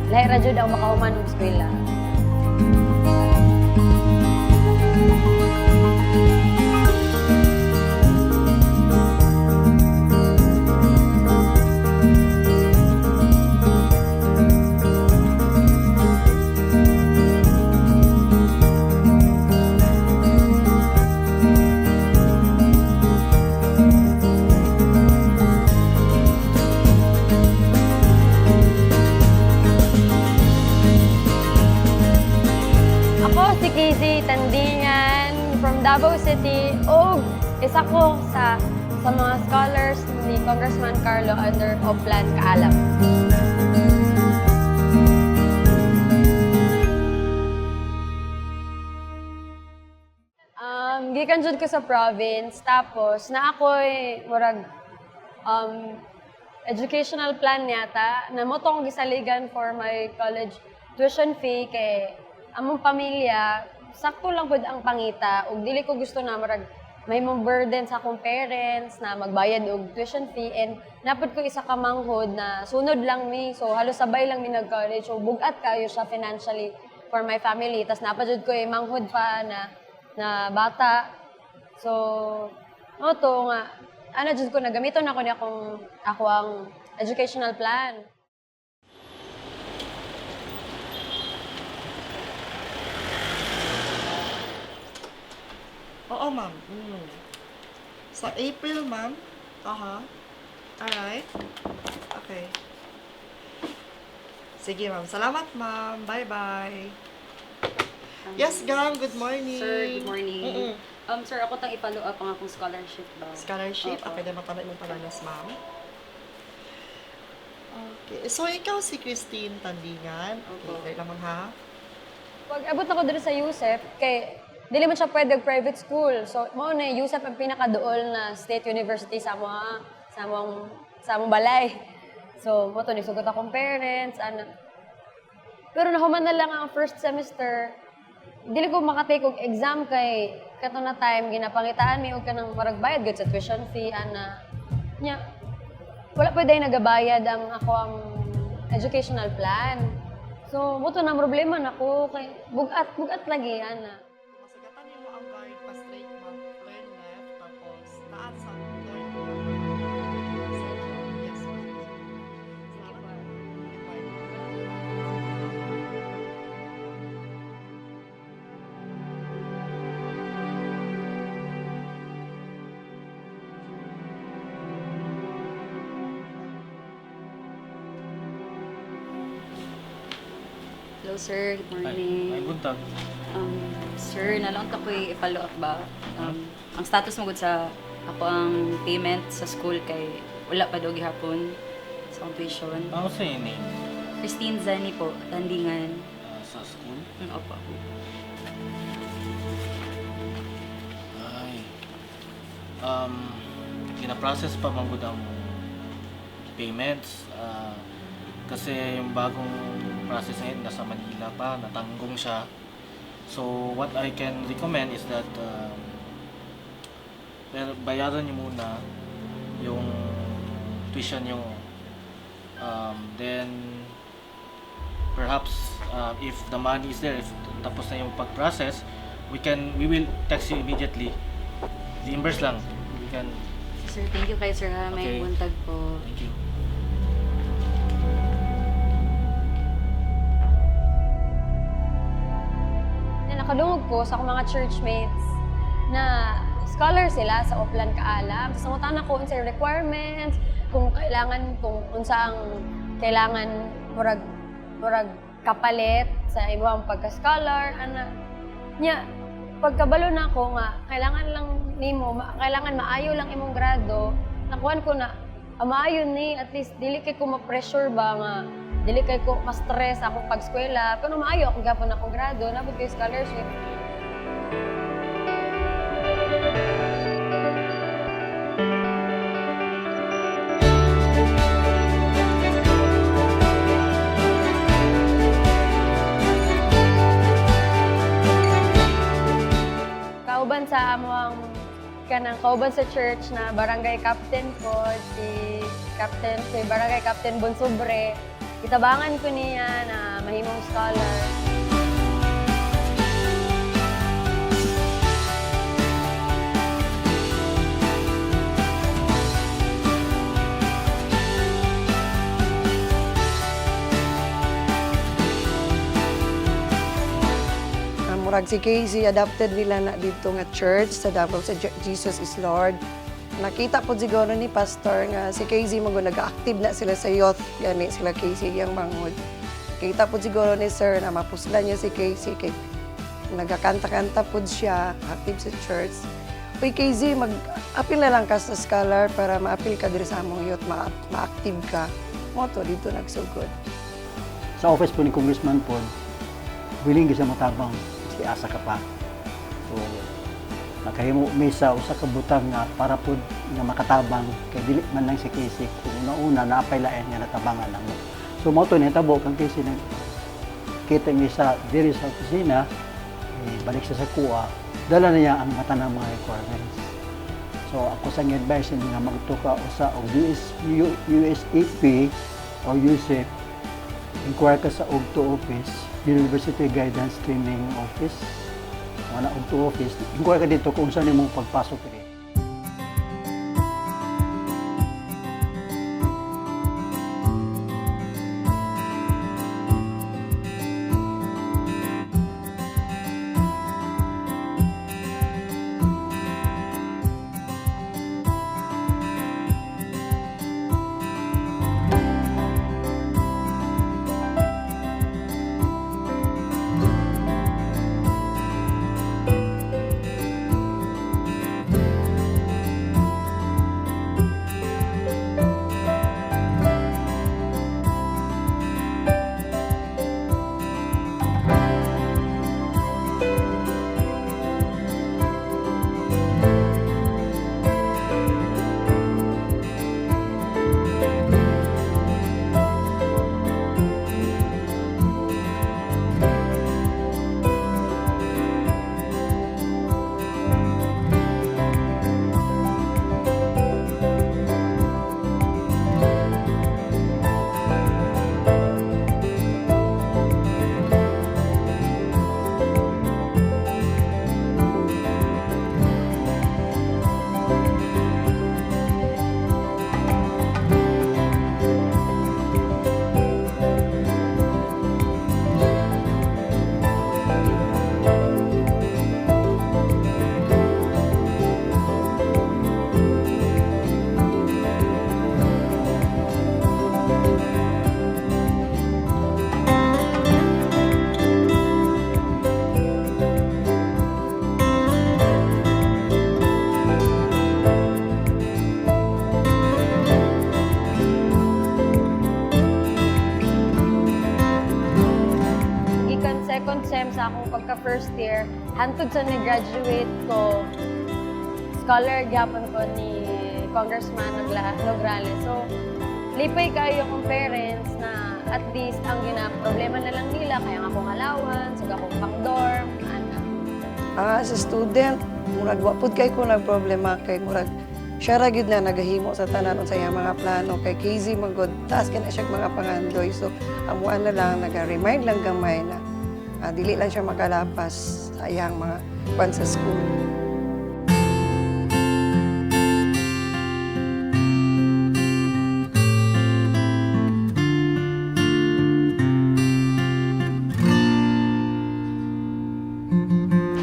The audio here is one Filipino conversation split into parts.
lahi ra jud ang makahuman og eskwela. Si Casey Tandingan from Davao City ug isa ko sa mga scholars ni Congressman Carlo under Oplan Kaalam. Gikan jud ko sa province tapos na ako'y murag educational plan yata na mo tong gisaligan for my college tuition fee kay among pamilya, sakto lang pud ang pangita ug dili ko gusto na marag may mong burden sa akong parents na magbayad og tuition fee and napud ko isa ka manghod na sunod lang mi so halos sabay lang mi nag-college so bugat kayo siya financially for my family tas napud ko manghod pa na bata so no to nga ana jud ko nagamiton ako ni ako ang educational plan. Oo, ma'am. Sa April, ma'am. Aha. Alright. Okay. Sige, ma'am. Salamat, ma'am. Bye-bye. Yes, gang. Good morning. Sir, good morning. Sir, ako tang i-follow up ang akong scholarship ba? Scholarship? Opo. Okay, na matanay mong palanas, ma'am. Okay. So, ikaw si Christine Tandingan. Okay, Opo. okay naman, ha? Pag abot ako dito sa Yusef, kay dili man siya pwede private school. So, mao na Yusef ang pinakaduol na state university sa among balay. So, mo to nisugot akong parents, ana. Pero nahuman na lang ang first semester. Dili ko makatake og exam kay kato na time ginapangitaan mi og kanang marag bayad gud sa tuition fee ana. Nya wala pwede nagabayad ang ako ang educational plan. So, mo to na problema nako kay bugat lagi ana. Masagatan niyo mo ang guard pa straight, ma'am. Turn left, tapos taas sa turn. Yes, ma'am. Salamat, ma'am. Goodbye. Hello, sir. Good Ay, morning. buntag. Sir, nalang ko i-follow up ba? Ang status mo gud sa ako ang payment sa school kay wala pa daw gihapon sa akong tuition. Ano sa ini? Christine Zani po, Tandingan. Sa school? Opo. Ay. Gina-process pa man gud ang payments. Kasi yung bagong process ngayon nasa Manila pa, natanggong siya. So, what I can recommend is that bayaran niyo muna yung tuition niyo. Then, perhaps if the money is there, if tapos na yung pag-process, we will text you immediately. Reimburse lang. We can, Sir, thank you kay sir ha. May Okay. buntag po. thank you. Nakadungog ko sa akong mga churchmates na scholar sila sa Oplan Kaalam. Tapos nangutan ako unsa yung requirements, kung unsa ang kailangan murag kapalit sa imong pagka-scholar, ana. Nya, pagkabalo na ako nga, kailangan maayo lang imong grado, nakuhan ko na, maayo ni, at least, dili kay ko ma-pressure ba nga, dili kay ko ma-stress akong pag-eskwela, pero maayo ako gapon akong grado, nabot ko yung scholarship. Kauban sa among kauban sa church na barangay captain ko si Barangay Captain Bonsobre. itabangan ko niya na mahimong scholar. Murag si Casey, adopted nila na dito nga church sa Davao sa Jesus is Lord. Nakita po siguro ni Pastor nga si Casey nag-active na sila sa youth, gani sila Casey yung mangod. Kita po siguro ni Sir na mapuslan niya si Casey kay nagakanta-kanta po siya, active sa church. Uy Casey, mag-apil na lang ka sa scholar para ma-apil ka diri sa among youth, ma-active ka. Moto dito nagsugod. Sa office po ni Congressman po, willing siya matabang si asa ka pa. So, nakahimo mesa usa ka butang nga para po nga makatabang kay dili man lang si Casey kung una naapay lain nga natabangan lang mo. So mo to ni tabo kang Casey na kita mi sa diri sa opisina, balik siya sa kuha, dala na niya ang mata ng mga requirements. So ako sa advice nga magtuka usa og USAP or USEP, inquire ka sa OGTO office, University Guidance Training Office, wala OGTO office, inquire ka dito kung saan imong pagpasok diri. Second sem sa akong pagka first year, hantod sa nag-graduate ko, scholar gyapon ko ni Congressman Nograles. So, lipay kayo akong parents na at least ang problema na lang nila, kaya nga akong allowance, ug akong backdorm, ana. Sa student, murag wapod kay ko na problema kay murag siya ra gyud na nagahimo sa tanan sa iyang mga plano kay Casey magod taas kay na siya mga pangandoy. So amuan na lang naga-remind lang gamay na dili lang siya makalapas sa iyang mga kwan sa school.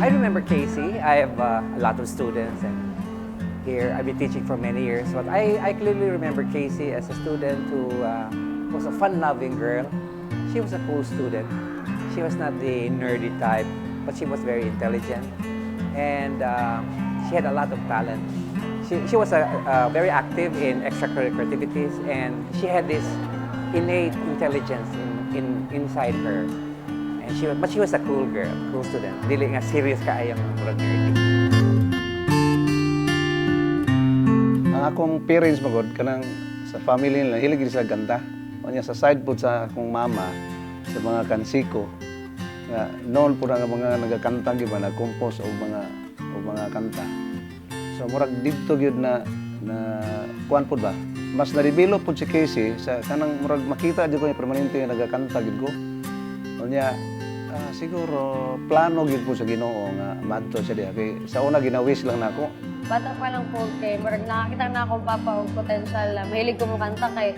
I remember Casey. I have a lot of students, and here I've been teaching for many years. But I clearly remember Casey as a student who was a fun-loving girl. She was a cool student. She was not the nerdy type, but she was very intelligent, and she had a lot of talent. She was very active in extracurricular activities, and she had this innate intelligence inside her. And but she was a cool girl, cool student. Dili nga serious kaayang murag nerdy. Ang akong parents magod kanang sa family nila hilig sila kanta. Kanya sa side po sa akong mama sa mga kansiko nga noon po nga mga nagakanta giba na compose o mga kanta. So murag didto gyud na kuan pud ba mas na-develop po si Casey sa kanang murag makita jud ko yung permanente nga nagakanta gid ko. Unya siguro plano gid po sa Ginoo nga madto siya diha kay sa una ginawis lang nako. Bata pa lang po kay murag nakakita na akong papa og potential na mahilig ko mo kanta kay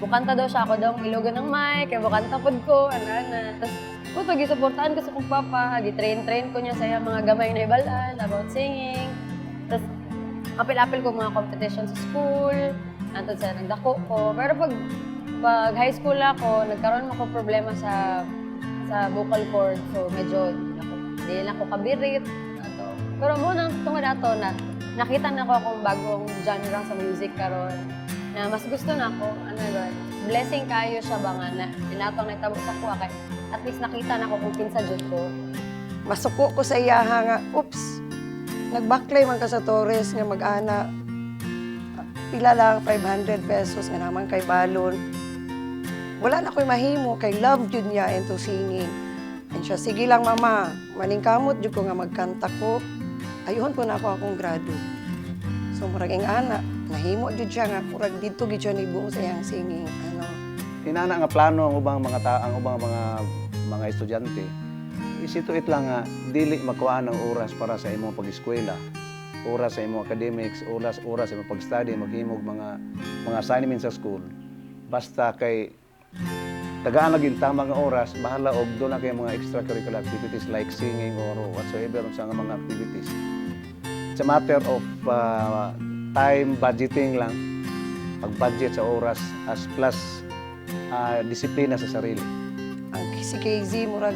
bukanta daw siya ako daw ang ilogan ng mic kay bukanta pod ko ana. Tapos kuto gisuportahan ko sa kong papa, gi-train ko niya sa iyang mga gamay na ibalaan about singing. Tapos apil-apil ko mga competition sa school, antod sa nagdako ko. Pero pag high school ako, nagkaroon ako problema sa vocal cord. So medyo hindi na ako kabirit. Pero mo nang tungod ato na nakita na ko akong bagong genre sa music karon na mas gusto na ako. Ano ba? Blessing kayo siya ba nga na inatong nagtabo sa kuha kay at least nakita na ko kung kinsa jud ko. Masuko ko sa iyaha nga, oops, nagbaklay man ka sa Torres nga mag-ana. Pila lang, 500 pesos nga naman kay balon. Wala na ko'y mahimo, kay love jud niya into singing. And siya, sige lang mama, maningkamot jud ko nga magkanta ko. Ayun po na ako akong grado. So muraging ana, nahimo jud siya nga, murag dito gid siya nibuong sa iyang singing. Inana nga plano ang ubang mga estudyante. Isituit lang nga dili makuha ng oras para sa imong pag-eskwela, oras sa imong academics, oras sa imong pag-study, maghimog mga assignments sa school. Basta kay tagaan lagi tama nga oras, bahala og doon na kay mga extracurricular activities like singing or whatsoever sa mga activities. It's a matter of time budgeting lang, pag-budget sa oras as plus disiplina sa sarili. Ang si KZ, murag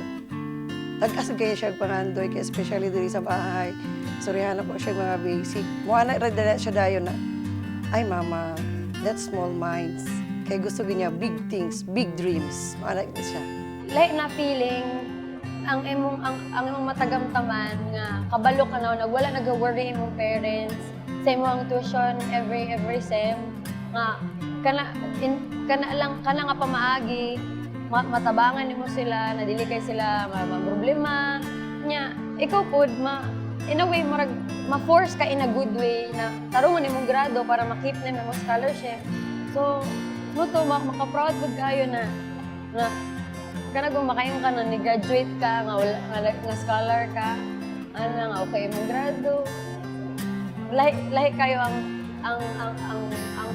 tagas kayo siya pangandoy, especially diri sa bahay. Surihan na po siya mga basic. Mukha na rin siya dayon na, ay mama, that's small minds. Kaya gusto niya big things, big dreams. Mukha na siya. Like na feeling, ang imong matagamtaman nga kabalo ka na nagwala nag-worry imong parents sa imong tuition every sem nga kana nga pamaagi matabangan nimo sila na dili kay sila problema nya ikaw pod in a way ma-force ka in a good way na tarungan imong grado para ma-keep na imong scholarship. So mo to maka-proud pud kayo na kana kung makayon ka na ni-graduate ka nga wala nga scholar ka ana nga okay imong grado. Lahi kayo ang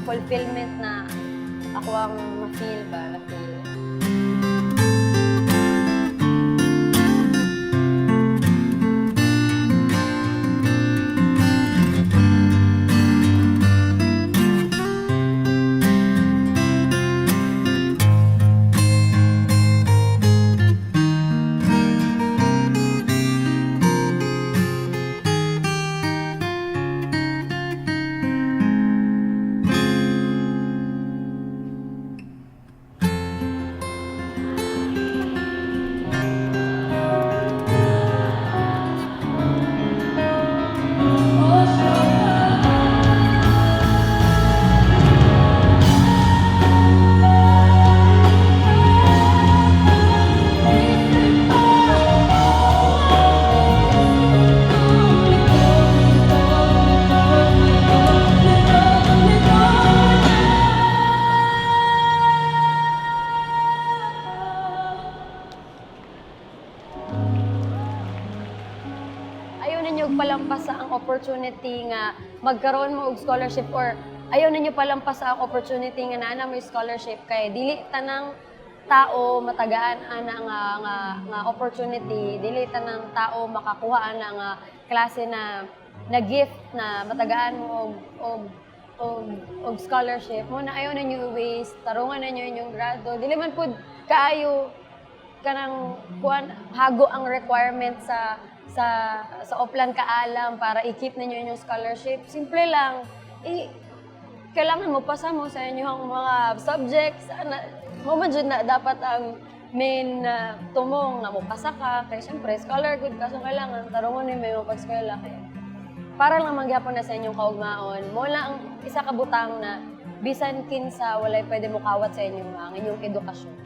fulfillment na ako ang ma-feel ba, na-feel. Palampasa ang opportunity nga magkaroon mo og scholarship or ayaw ninyo palampasa ang opportunity nga naa mo scholarship kay dili tanang tao matagaan ana nga opportunity, dili tanang tao makakuha ana nga klase na gift na matagaan mo og scholarship. Mo na ayaw ninyo i-waste, tarungan ninyo inyong grado. Dili man pud kaayo kanang kuan hago ang requirement sa Oplan Kaalam para i-keep ninyo inyong scholarship. Simple lang. Kailangan mo pasa mo sa inyong mga subjects. Mo man dyan na dapat ang main tumong na mo pasa ka. Kaya siyempre, scholar good ka. So kailangan tarungon ni may pag-eskwela. Para lang magyapon na sa inyong kaugmaon. Mo lang ang isa ka butang na bisan kinsa walay pwede mo kawat sa inyong edukasyon.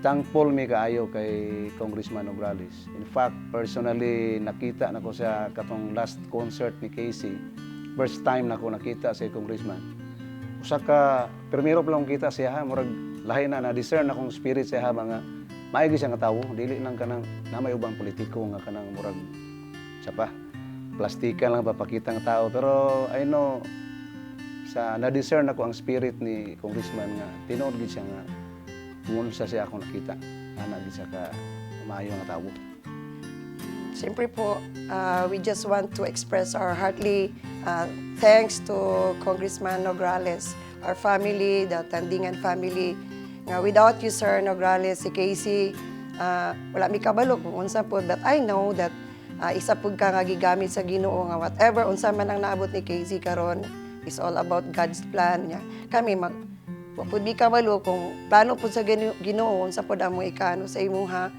Thankful mi kaayo kay Congressman Nograles. In fact, personally nakita nako sa katong last concert ni Casey. First time nako nakita si Congressman. usa ka primero pa lang kita siya ha, murag lahi na discern akong spirit siya ha mga maigi siya nga tawo, dili nang kanang namay ubang politiko nga kanang murag siya pa plastika lang papakita nga tao, pero I know sa na-discern ako ang spirit ni Congressman nga tinuod gid siya nga ngunsa siya akong nakita ana gid siya ka maayo nga tawo. Siyempre po, we just want to express our heartily thanks to Congressman Nograles, our family, the Tandingan family. Without you, Sir Nograles, si Casey, wala mi kabalo kung unsa po, but I know that isa pud ka nga gigamit sa Ginoo nga whatever unsa man ang naabot ni Casey karon is all about God's plan niya. Kami wa pud mi kabalo kung plano pud sa Ginoo unsa pud ang mo ikano sa imuha.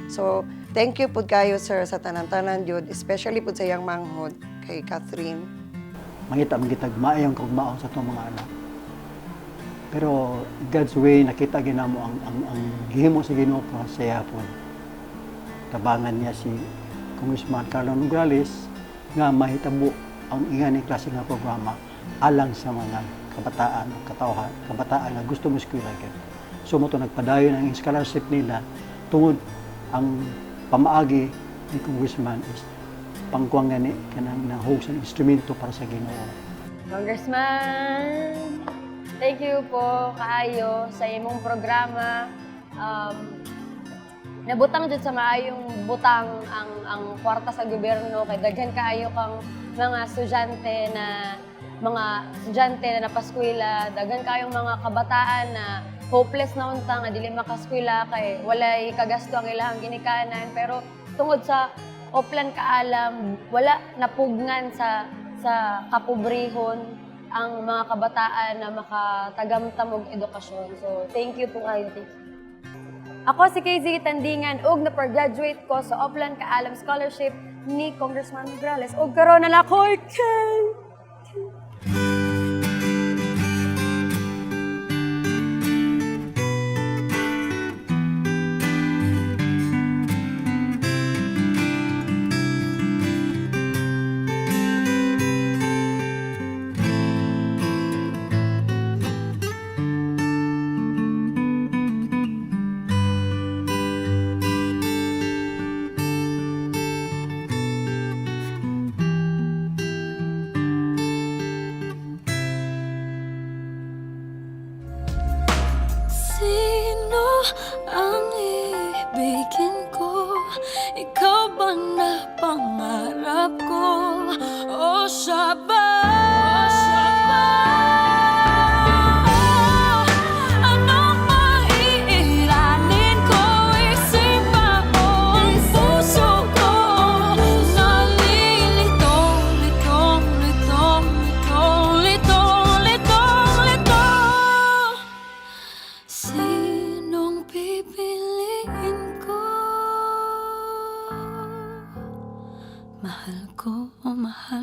So, thank you pud kayo, sir, sa tanan-tanan jud, especially pud sa iyang manghod kay Catherine. Mangita magitag maayong kagmaon sa itong mga anak. Pero God's way, nakita ginamo ang gihimo sa Ginoo para sa yapon. Tabangan niya si Congressman Carlo Nograles nga mahitabo ang ingan ng klase nga programa alang sa mga kabataan, kabataan nga gusto mo eskwela. So mo to nagpadayon ang scholarship nila tungod ang pamaagi ni Congressman is pangkuang gani kanang nahog sa instrumento para sa Ginoo. Congressman, thank you po kaayo sa imong programa. Nabutang jud sa maayong butang ang kwarta sa gobyerno kay daghan kaayo kang mga estudyante na napaskwela, daghan kayong mga kabataan na hopeless na unta nga dili makaskwela kay walay kagasto ang ilang ginikanan, pero tungod sa Oplan Kaalam wala napugngan sa kapobrehon ang mga kabataan na makatagamtam og edukasyon. So thank you po kayo. Ako si KZ Tandingan ug na-graduate ko sa Oplan Kaalam Scholarship ni Congressman Nograles ug karon na ako kay Sino ang ibigin ko? Ikaw ba na pangarap ko? O siya ba? Anong maiiranin ko? Isipan mo ang puso ko. Nalilitong, litong, litong, litong, litong, litong, litong. Sinong pipiliin ko? Mahal ko o mahal